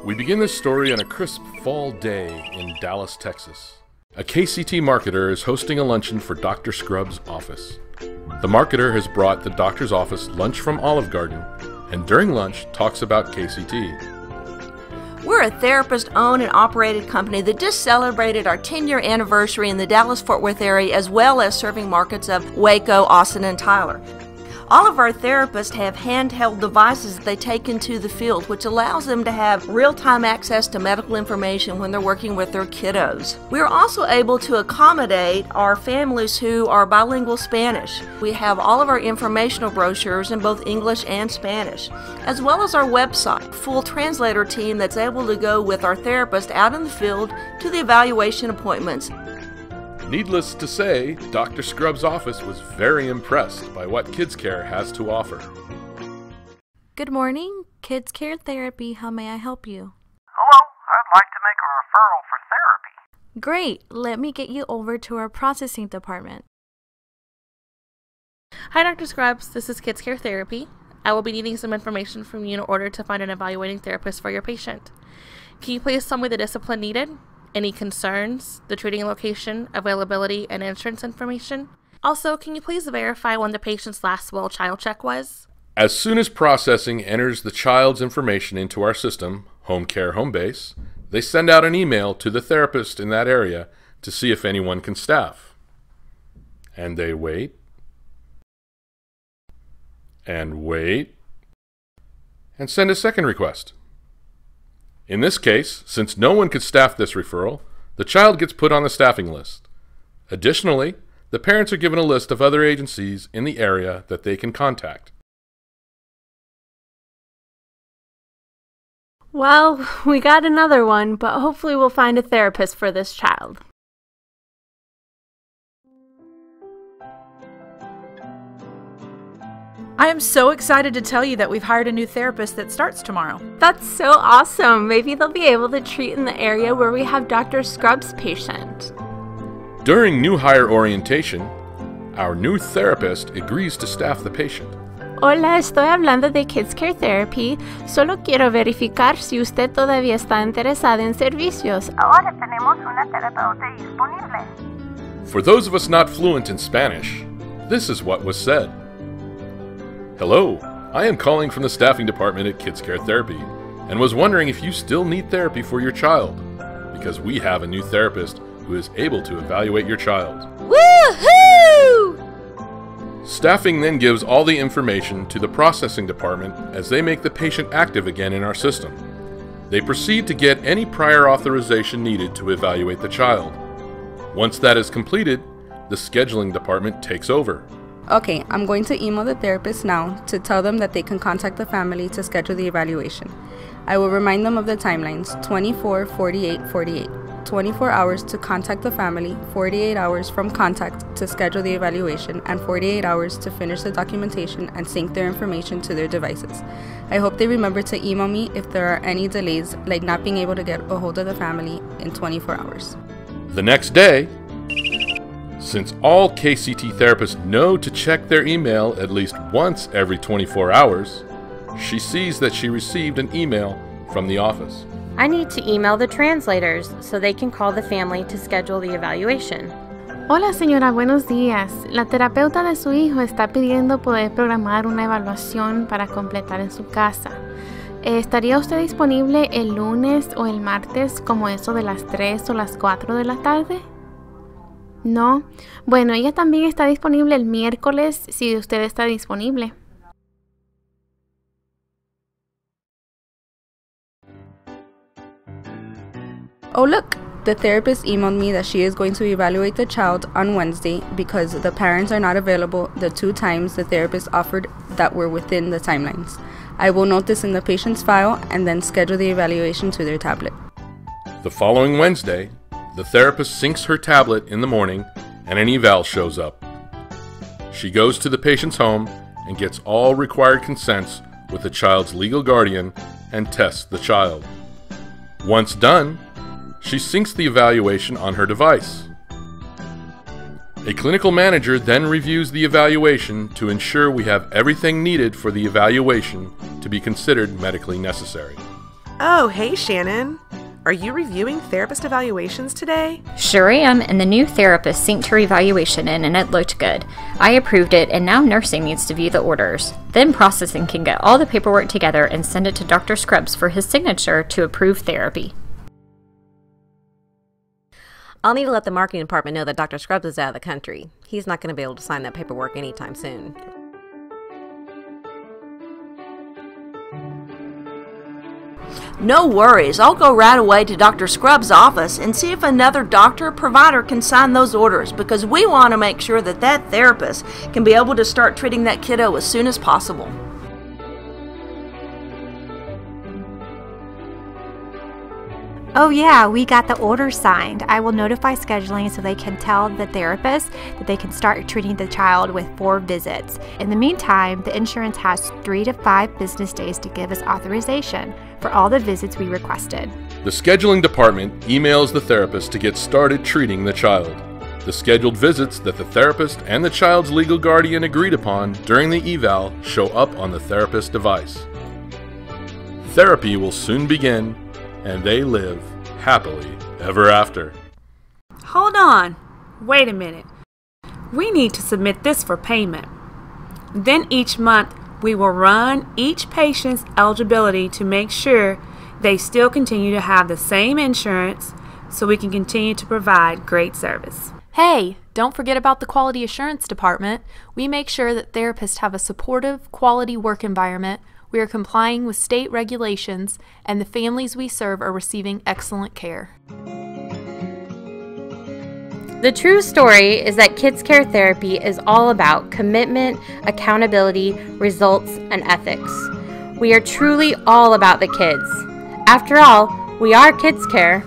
We begin this story on a crisp fall day in Dallas, Texas. A KCT marketer is hosting a luncheon for Dr. Scrub's office. The marketer has brought the doctor's office lunch from Olive Garden, and during lunch talks about KCT. We're a therapist-owned and operated company that just celebrated our 10-year anniversary in the Dallas-Fort Worth area, as well as serving markets of Waco, Austin, and Tyler. All of our therapists have handheld devices that they take into the field, which allows them to have real-time access to medical information when they're working with their kiddos. We're also able to accommodate our families who are bilingual Spanish. We have all of our informational brochures in both English and Spanish, as well as our website, full translator team that's able to go with our therapist out in the field to the evaluation appointments. Needless to say, Dr. Scrub's office was very impressed by what KidsCare has to offer. Good morning, KidsCare Therapy. How may I help you? Hello, I'd like to make a referral for therapy. Great. Let me get you over to our processing department. Hi, Dr. Scrubs. This is KidsCare Therapy. I will be needing some information from you in order to find an evaluating therapist for your patient. Can you please tell me the discipline needed? Any concerns, the treating location, availability, and insurance information? Also, can you please verify when the patient's last well child check was? As soon as processing enters the child's information into our system, Home Care Homebase, they send out an email to the therapist in that area to see if anyone can staff. And they wait. And wait. And send a second request. In this case, since no one could staff this referral, the child gets put on the staffing list. Additionally, the parents are given a list of other agencies in the area that they can contact. Well, we got another one, but hopefully we'll find a therapist for this child. I am so excited to tell you that we've hired a new therapist that starts tomorrow. That's so awesome. Maybe they'll be able to treat in the area where we have Dr. Scrub's patient. During new hire orientation, our new therapist agrees to staff the patient. Hola, estoy hablando de KidsCare Therapy. Solo quiero verificar si usted todavía está interesada en servicios. Ahora tenemos una terapeuta disponible. For those of us not fluent in Spanish, this is what was said. Hello, I am calling from the staffing department at KidsCare Therapy and was wondering if you still need therapy for your child, because we have a new therapist who is able to evaluate your child. Woohoo! Staffing then gives all the information to the processing department as they make the patient active again in our system. They proceed to get any prior authorization needed to evaluate the child. Once that is completed, the scheduling department takes over. Okay, I'm going to email the therapist now to tell them that they can contact the family to schedule the evaluation. I will remind them of the timelines, 24, 48, 48. 24 hours to contact the family, 48 hours from contact to schedule the evaluation, and 48 hours to finish the documentation and sync their information to their devices. I hope they remember to email me if there are any delays, like not being able to get a hold of the family in 24 hours. The next day, since all KCT therapists know to check their email at least once every 24 hours, she sees that she received an email from the office. I need to email the translators so they can call the family to schedule the evaluation. Hola señora, buenos días. La terapeuta de su hijo está pidiendo poder programar una evaluación para completar en su casa. ¿Estaría usted disponible el lunes o el martes como eso de las 3 o las 4 de la tarde? No. Bueno, ella también está disponible el miércoles si usted está disponible. Oh look, the therapist emailed me that she is going to evaluate the child on Wednesday because the parents are not available the 2 times the therapist offered that were within the timelines. I will note this in the patient's file and then schedule the evaluation to their tablet. The following Wednesday, the therapist syncs her tablet in the morning and an eval shows up. She goes to the patient's home and gets all required consents with the child's legal guardian and tests the child. Once done, she syncs the evaluation on her device. A clinical manager then reviews the evaluation to ensure we have everything needed for the evaluation to to be considered medically necessary. Oh, hey Shannon. Are you reviewing therapist evaluations today? Sure am, and the new therapist synced her evaluation in and it looked good. I approved it, and now nursing needs to view the orders. Then processing can get all the paperwork together and send it to Dr. Scrubs for his signature to approve therapy. I'll need to let the marketing department know that Dr. Scrubs is out of the country. He's not going to be able to sign that paperwork anytime soon. No worries, I'll go right away to Dr. Scrubs' office and see if another doctor or provider can sign those orders, because we want to make sure that that therapist can be able to start treating that kiddo as soon as possible. Oh yeah, we got the order signed. I will notify scheduling so they can tell the therapist that they can start treating the child with 4 visits. In the meantime, the insurance has 3 to 5 business days to give us authorization for all the visits we requested. The scheduling department emails the therapist to get started treating the child. The scheduled visits that the therapist and the child's legal guardian agreed upon during the eval show up on the therapist device. Therapy will soon begin, and they live happily ever after. Hold on. Wait a minute. We need to submit this for payment. Then each month we will run each patient's eligibility to make sure they still continue to have the same insurance so we can continue to provide great service. Hey, don't forget about the quality assurance department. We make sure that therapists have a supportive, quality work environment. We are complying with state regulations, and the families we serve are receiving excellent care. The true story is that KidsCare Therapy is all about commitment, accountability, results, and ethics. We are truly all about the kids. After all, we are KidsCare.